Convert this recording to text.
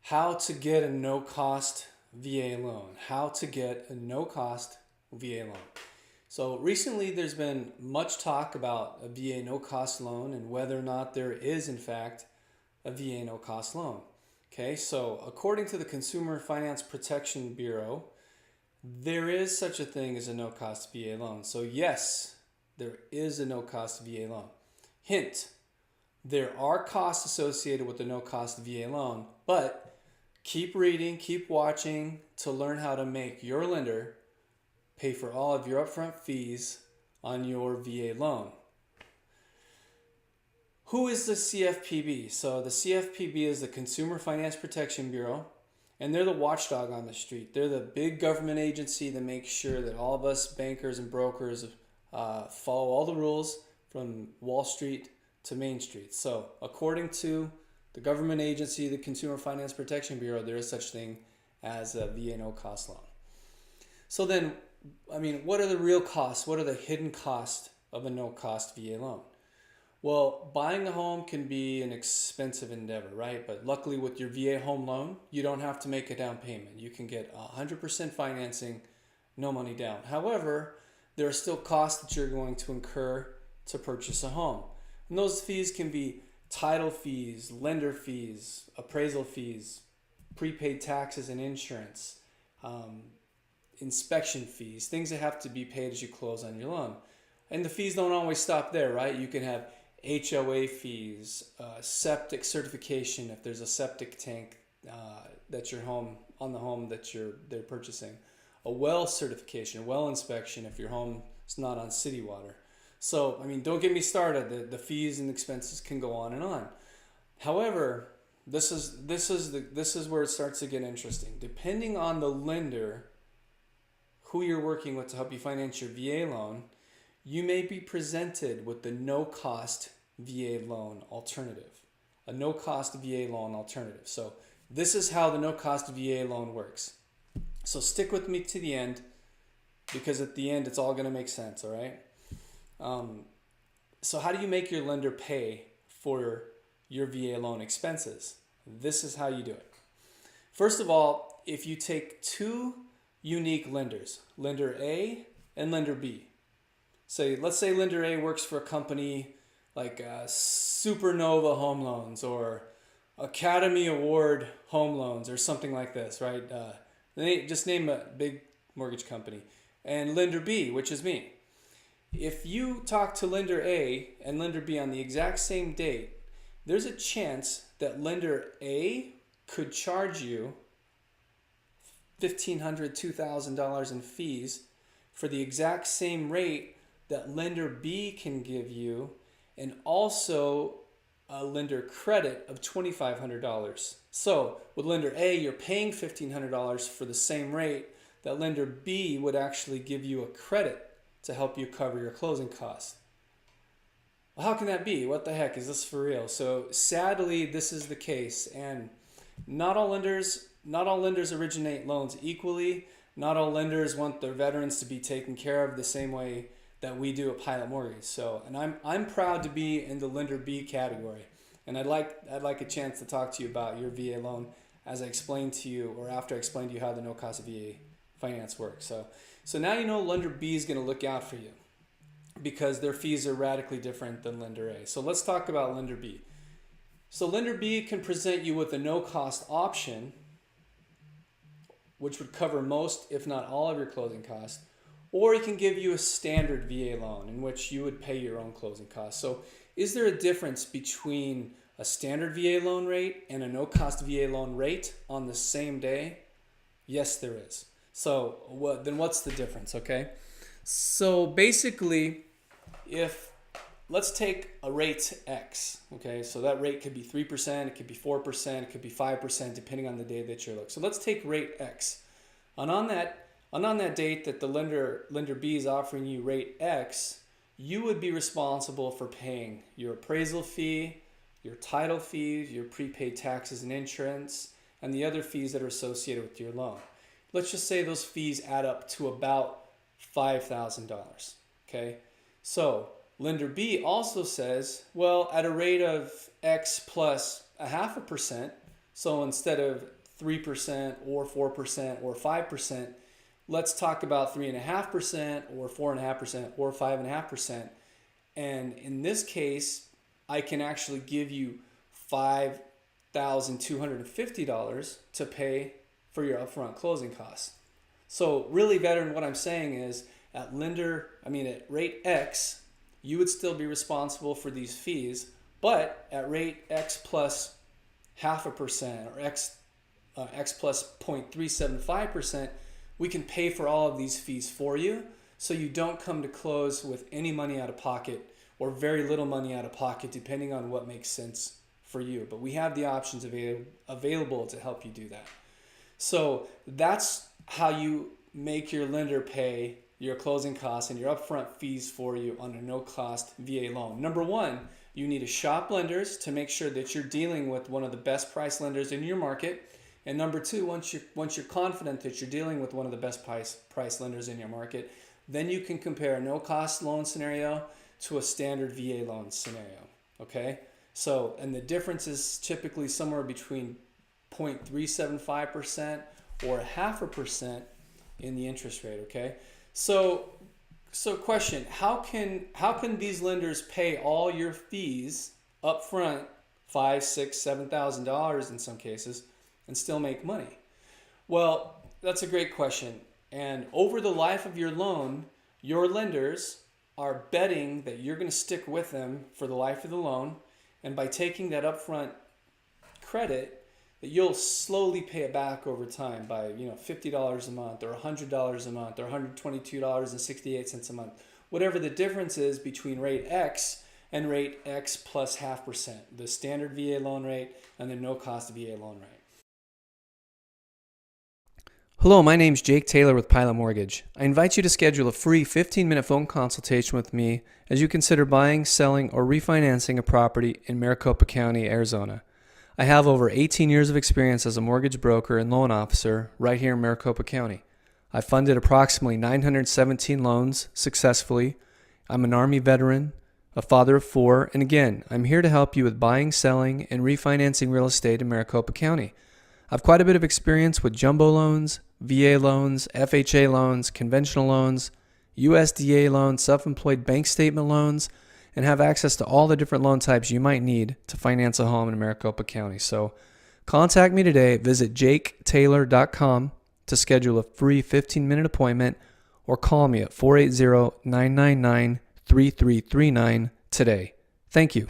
How to get a no-cost VA loan. How to get a no-cost VA loan. So recently there's been much talk about a VA no-cost loan and whether or not there is in fact a VA no-cost loan. Okay, so according to the Consumer Finance Protection Bureau, there is such a thing as a no-cost VA loan. So yes, there is a no-cost VA loan. Hint, there are costs associated with the no-cost VA loan, but keep reading, keep watching to learn how to make your lender pay for all of your upfront fees on your VA loan. Who is the CFPB? So the CFPB is the Consumer Finance Protection Bureau, and they're the watchdog on the street. They're the big government agency that makes sure that all of us bankers and brokers follow all the rules from Wall Street to Main Street. So according to the government agency, the Consumer Finance Protection Bureau, there is such thing as a VA no-cost loan. So then, what are the real costs? What are the hidden costs of a no-cost VA loan? Well, buying a home can be an expensive endeavor, right? But luckily with your VA home loan, you don't have to make a down payment. You can get 100% financing, no money down. However, there are still costs that you're going to incur to purchase a home. And those fees can be title fees, lender fees, appraisal fees, prepaid taxes and insurance, inspection fees, things that have to be paid as you close on your loan. And the fees don't always stop there, right? You can have HOA fees, septic certification if there's a septic tank that's your home on the home that they're purchasing, a well certification, well inspection if your home is not on city water. So don't get me started. The fees and expenses can go on and on. However, this is where it starts to get interesting. Depending on the lender who you're working with to help you finance your VA loan, you may be presented with the no-cost VA loan alternative, a no-cost VA loan alternative. So this is how the no-cost VA loan works. So stick with me to the end, because at the end it's all going to make sense, all right? So how do you make your lender pay for your VA loan expenses? This is how you do it. First of all, if you take two unique lenders, lender A and lender B. Let's say lender A works for a company like Supernova Home Loans or Academy Award Home Loans or something like this, right? Just name a big mortgage company. And lender B, which is me. If you talk to lender A and lender B on the exact same date, there's a chance that lender A could charge you $1,500, $2,000 in fees for the exact same rate that lender B can give you, and also a lender credit of $2,500. So with lender A, you're paying $1,500 for the same rate that lender B would actually give you a credit to help you cover your closing costs. Well, how can that be? What the heck? Is this for real? So sadly, this is the case, and not all lenders originate loans equally. Not all lenders want their veterans to be taken care of the same way that we do at Pilot Mortgage. So, and I'm proud to be in the lender B category, and I'd like a chance to talk to you about your VA loan as I explain to you, or after I explain to you how the no-cost VA finance works. So now you know lender B is going to look out for you because their fees are radically different than lender A. So let's talk about lender B. So lender B can present you with a no-cost option, which would cover most, if not all, of your closing costs, or he can give you a standard VA loan in which you would pay your own closing costs. So is there a difference between a standard VA loan rate and a no-cost VA loan rate on the same day? Yes, there is. So then what's the difference, okay? So basically, let's take a rate X, okay? So that rate could be 3%, it could be 4%, it could be 5%, depending on the day that you're looking. So let's take rate X. And on that date that the lender B is offering you rate X, you would be responsible for paying your appraisal fee, your title fees, your prepaid taxes and insurance, and the other fees that are associated with your loan. Let's just say those fees add up to about $5,000, okay? So lender B also says, well, at a rate of X plus 0.5%, so instead of 3% or 4% or 5%. Let's talk about 3.5% or 4.5% or 5.5%. And in this case, I can actually give you $5,250 to pay for your upfront closing costs. So really, veteran, what I'm saying is at rate X, you would still be responsible for these fees, but at rate X plus 0.5% or X plus 0.375%, we can pay for all of these fees for you, so you don't come to close with any money out of pocket or very little money out of pocket, depending on what makes sense for you. But we have the options available to help you do that. So that's how you make your lender pay your closing costs and your upfront fees for you on a no-cost VA loan. Number one, you need to shop lenders to make sure that you're dealing with one of the best price lenders in your market. And number two, once you're confident that you're dealing with one of the best price lenders in your market, then you can compare a no-cost loan scenario to a standard VA loan scenario. Okay? So, and the difference is typically somewhere between 0.375% or 0.5% in the interest rate. Okay? So question: How can these lenders pay all your fees up front, $5,000, $6,000, $7,000 in some cases, and still make money? Well, that's a great question. And over the life of your loan, your lenders are betting that you're going to stick with them for the life of the loan, and by taking that upfront credit, that you'll slowly pay it back over time by $50 a month or $100 a month or $122.68 a month, whatever the difference is between rate X and rate X plus 0.5%, the standard VA loan rate and the no-cost VA loan rate. Hello, my name's Jake Taylor with Pilot Mortgage. I invite you to schedule a free 15-minute phone consultation with me as you consider buying, selling, or refinancing a property in Maricopa County, Arizona. I have over 18 years of experience as a mortgage broker and loan officer right here in Maricopa County. I funded approximately 917 loans successfully. I'm an Army veteran, a father of 4, and again, I'm here to help you with buying, selling, and refinancing real estate in Maricopa County. I've quite a bit of experience with jumbo loans, VA loans, FHA loans, conventional loans, USDA loans, self-employed bank statement loans, and have access to all the different loan types you might need to finance a home in Maricopa County. So contact me today. Visit jaketaylor.com to schedule a free 15-minute appointment or call me at 480-999-3339 today. Thank you.